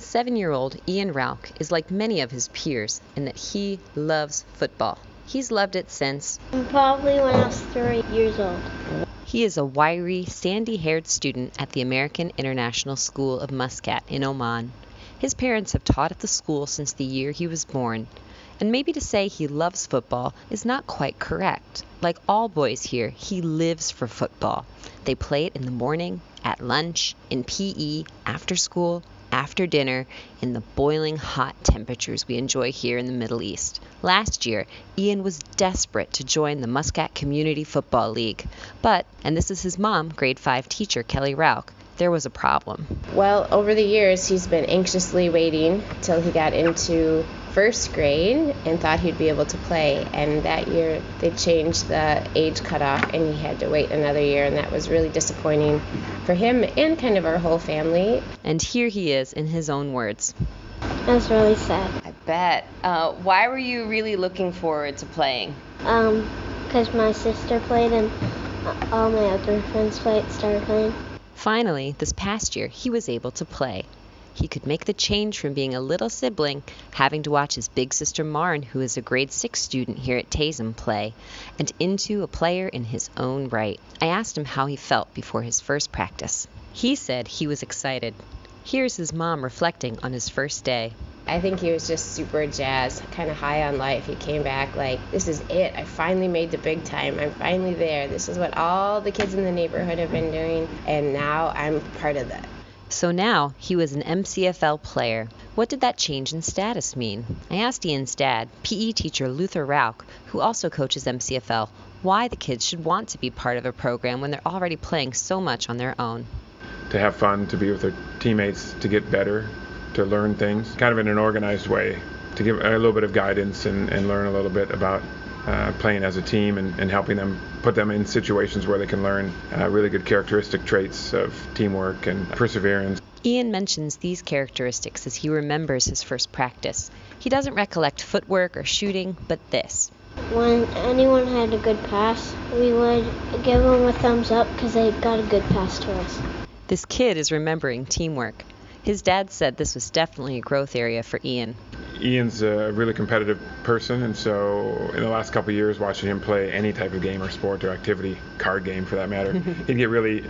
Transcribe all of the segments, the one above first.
7-year-old Ian Rauch is like many of his peers in that he loves football. He's loved it since probably when I was 3 years old. He is a wiry, sandy-haired student at the American International School of Muscat in Oman. His parents have taught at the school since the year he was born, and maybe to say he loves football is not quite correct. Like all boys here, he lives for football. They play it in the morning, at lunch, in PE, after school, after dinner, in the boiling hot temperatures we enjoy here in the Middle East. Last year, Ian was desperate to join the Muscat Community Football League. But, and this is his mom, grade 5 teacher Kelly Rauch, there was a problem. Well, over the years, he's been anxiously waiting till he got into first grade and thought he'd be able to play. And that year, they changed the age cutoff, and he had to wait another year, and that was really disappointing for him and kind of our whole family. And here he is in his own words. That's really sad. I bet. Why were you really looking forward to playing? Because my sister played and all my other friends started playing. Finally, this past year, he was able to play. He could make the change from being a little sibling, having to watch his big sister Marn, who is a grade 6 student here at Tazem, play, and into a player in his own right. I asked him how he felt before his first practice. He said he was excited. Here's his mom reflecting on his first day. I think he was just super jazzed, kind of high on life. He came back like, this is it. I finally made the big time. I'm finally there. This is what all the kids in the neighborhood have been doing, and now I'm part of that. So now he was an MCFL player. What did that change in status mean? I asked Ian's dad, PE teacher Luther Rauch, who also coaches MCFL, why the kids should want to be part of a program when they're already playing so much on their own. To have fun, to be with their teammates, to get better, to learn things, kind of in an organized way, to give a little bit of guidance and learn a little bit about playing as a team and helping them, put them in situations where they can learn really good characteristic traits of teamwork and perseverance. Ian mentions these characteristics as he remembers his first practice. He doesn't recollect footwork or shooting, but this. When anyone had a good pass, we would give them a thumbs up because they got a good pass to us. This kid is remembering teamwork. His dad said this was definitely a growth area for Ian. Ian's a really competitive person, and so in the last couple of years, watching him play any type of game or sport or activity, card game for that matter, he'd get really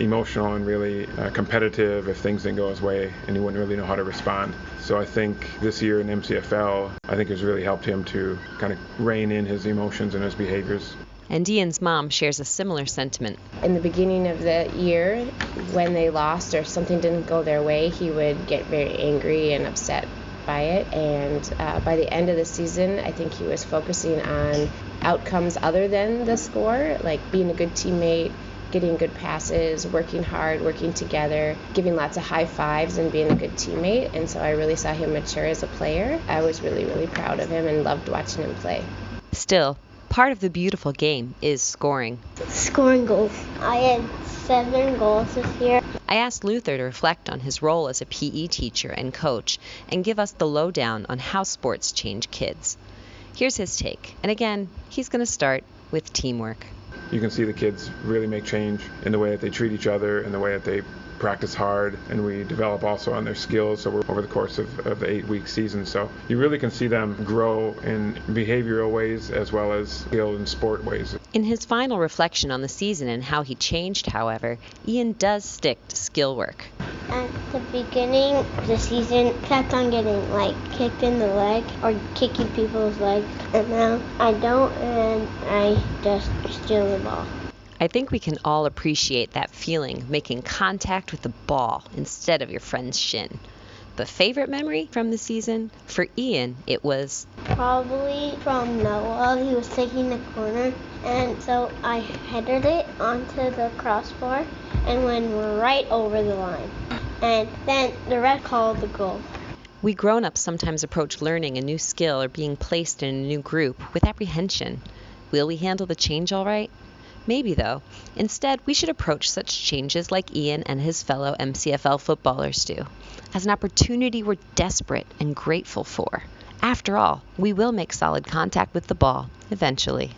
emotional and really competitive if things didn't go his way, and he wouldn't really know how to respond. So I think this year in MCFL, I think has really helped him to kind of rein in his emotions and his behaviors. And Ian's mom shares a similar sentiment. In the beginning of the year, when they lost or something didn't go their way, he would get very angry and upset by it. And by the end of the season, I think he was focusing on outcomes other than the score, like being a good teammate, getting good passes, working hard, working together, giving lots of high fives and being a good teammate. And so I really saw him mature as a player. I was really, really proud of him and loved watching him play. Still, part of the beautiful game is scoring. Scoring goals. I had 7 goals this year. I asked Luther to reflect on his role as a PE teacher and coach and give us the lowdown on how sports change kids. Here's his take. And again, he's going to start with teamwork. You can see the kids really make change in the way that they treat each other and the way that they practice hard, and we develop also on their skills so we're over the course of the 8-week season. So you really can see them grow in behavioral ways as well as skill and sport ways. In his final reflection on the season and how he changed, however, Ian does stick to skill work. At the beginning of the season, kept on getting kicked in the leg or kicking people's legs, and now I don't, and I just steal the ball. I think we can all appreciate that feeling of making contact with the ball instead of your friend's shin. But favorite memory from the season? For Ian, it was probably from Noah. He was taking the corner, and so I headed it onto the crossbar and went right over the line. And then the ref called the goal. We grown-ups sometimes approach learning a new skill or being placed in a new group with apprehension. Will we handle the change all right? Maybe, though. Instead, we should approach such changes like Ian and his fellow MCFL footballers do, as an opportunity we're desperate and grateful for. After all, we will make solid contact with the ball, eventually.